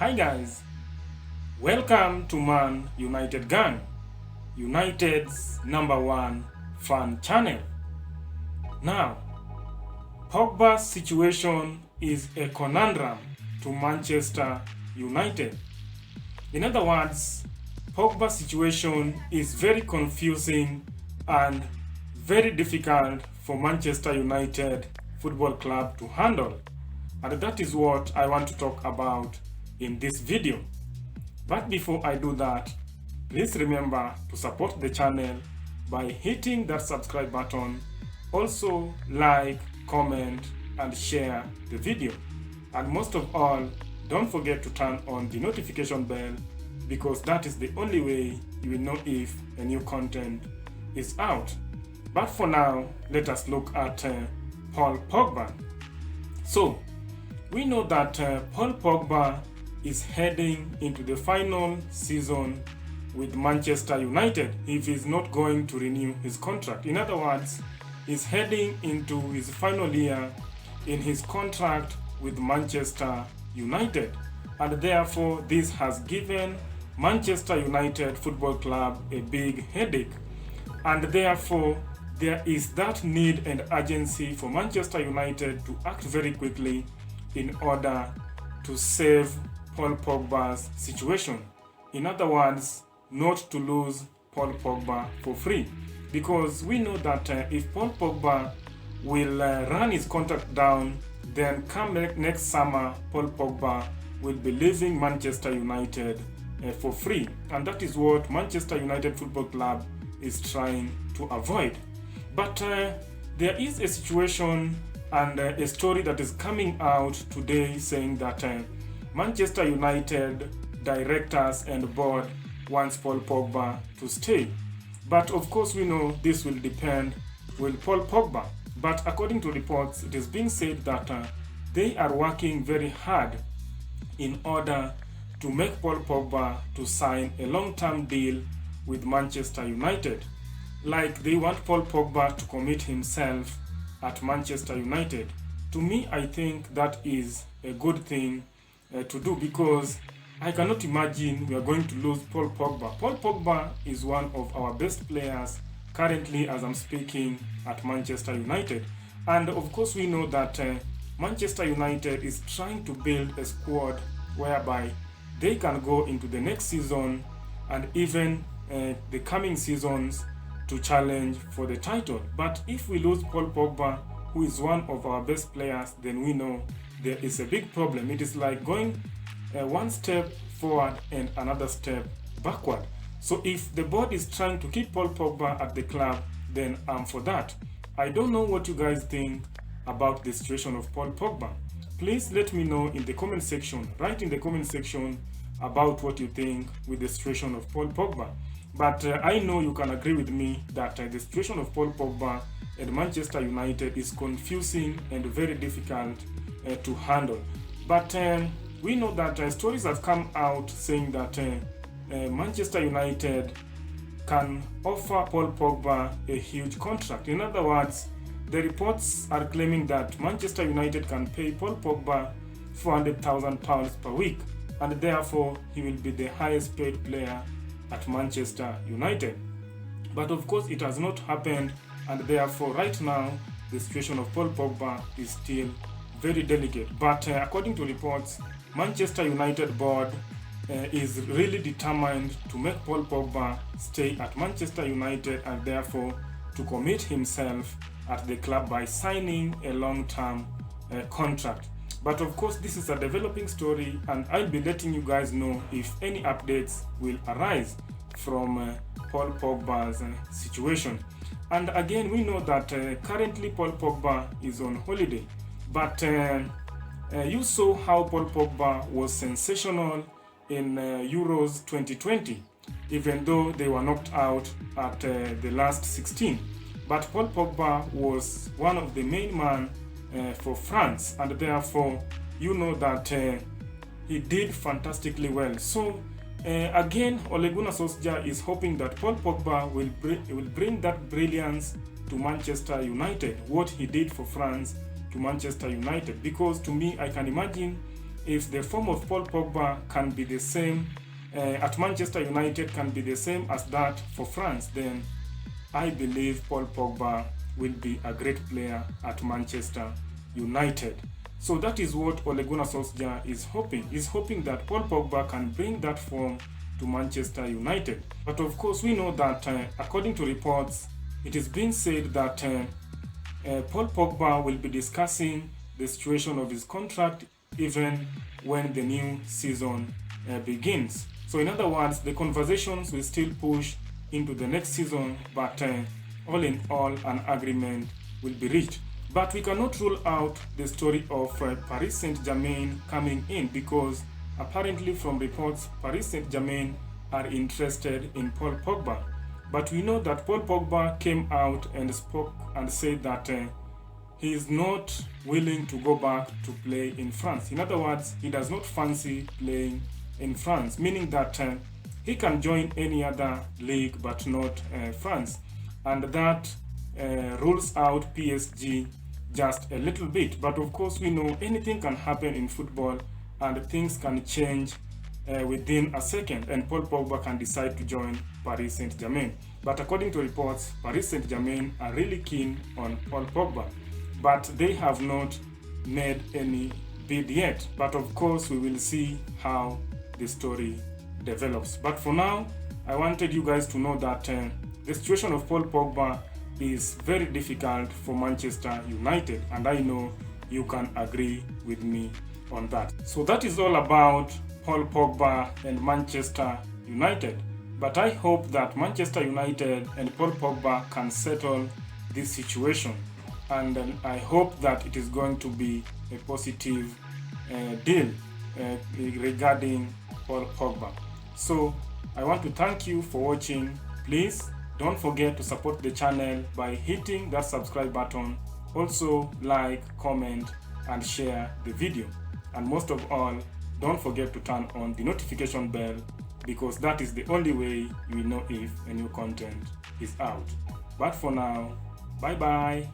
Hi guys, welcome to Man United Gang, United's #1 fan channel. Now, Pogba's situation is a conundrum to Manchester United. In other words, Pogba's situation is very confusing and very difficult for Manchester United Football Club to handle. And that is what I want to talk about in this video. But before I do that, please remember to support the channel by hitting that subscribe button. Also like, comment and share the video. And most of all, don't forget to turn on the notification bell because that is the only way you will know if a new content is out. But for now, let us look at Paul Pogba. So, we know that Paul Pogba is heading into the final season with Manchester United if he's not going to renew his contract. In other words, he's heading into his final year in his contract with Manchester United. And therefore, this has given Manchester United Football Club a big headache. And therefore, there is that need and urgency for Manchester United to act very quickly in order to save Paul Pogba's situation. In other words, not to lose Paul Pogba for free. Because we know that if Paul Pogba will run his contract down, then come next summer, Paul Pogba will be leaving Manchester United for free. And that is what Manchester United Football Club is trying to avoid. But there is a situation and a story that is coming out today saying that Manchester United directors and board wants Paul Pogba to stay. But of course we know this will depend with Paul Pogba. But according to reports, it is being said that they are working very hard in order to make Paul Pogba to sign a long-term deal with Manchester United. Like they want Paul Pogba to commit himself at Manchester United. To me, I think that is a good thing to do because I cannot imagine we are going to lose Paul Pogba. Paul Pogba is one of our best players currently as I'm speaking at Manchester United. And of course we know that Manchester United is trying to build a squad whereby they can go into the next season and even the coming seasons to challenge for the title. But if we lose Paul Pogba, who is one of our best players, then we know there is a big problem. It is like going one step forward and another step backward. So if the board is trying to keep Paul Pogba at the club, then I'm for that. I don't know what you guys think about the situation of Paul Pogba. Please let me know in the comment section. Write in the comment section about what you think with the situation of Paul Pogba. But I know you can agree with me that the situation of Paul Pogba and Manchester United is confusing and very difficult to handle. But we know that stories have come out saying that Manchester United can offer Paul Pogba a huge contract. In other words, the reports are claiming that Manchester United can pay Paul Pogba £400,000 per week, and therefore he will be the highest paid player at Manchester United. But of course it has not happened, and therefore right now the situation of Paul Pogba is still very delicate. But according to reports, Manchester United board is really determined to make Paul Pogba stay at Manchester United and therefore to commit himself at the club by signing a long-term contract. But of course this is a developing story and I'll be letting you guys know if any updates will arise from Paul Pogba's situation. And again, we know that currently Paul Pogba is on holiday. But you saw how Paul Pogba was sensational in Euros 2020, even though they were knocked out at the last 16. But Paul Pogba was one of the main men for France, and therefore you know that he did fantastically well. So again, Ole Gunnar Solskjaer is hoping that Paul Pogba will bring that brilliance to Manchester United, what he did for France to Manchester United, because to me I can imagine if the form of Paul Pogba can be the same at Manchester United, can be the same as that for France, then I believe Paul Pogba will be a great player at Manchester United. So that is what Ole Gunnar Solskjaer is hoping. He's hoping that Paul Pogba can bring that form to Manchester United. But of course, we know that according to reports, it is being said that Paul Pogba will be discussing the situation of his contract even when the new season begins. So in other words, the conversations will still push into the next season, but all in all, an agreement will be reached. But we cannot rule out the story of Paris Saint-Germain coming in, because apparently from reports, Paris Saint-Germain are interested in Paul Pogba. But we know that Paul Pogba came out and spoke and said that he is not willing to go back to play in France. In other words, he does not fancy playing in France, meaning that he can join any other league but not France. And that rules out PSG just a little bit. But of course, we know anything can happen in football and things can change within a second, and Paul Pogba can decide to join Paris Saint-Germain. But according to reports, Paris Saint-Germain are really keen on Paul Pogba, but they have not made any bid yet. But of course, we will see how the story develops. But for now, I wanted you guys to know that the situation of Paul Pogba is very difficult for Manchester United, and I know you can agree with me on that. So that is all about Paul Pogba and Manchester United. But I hope that Manchester United and Paul Pogba can settle this situation, and I hope that it is going to be a positive deal regarding Paul Pogba. So I want to thank you for watching. Please don't forget to support the channel by hitting that subscribe button. Also like, comment and share the video. And most of all, don't forget to turn on the notification bell, because that is the only way you will know if a new content is out. But for now, bye bye.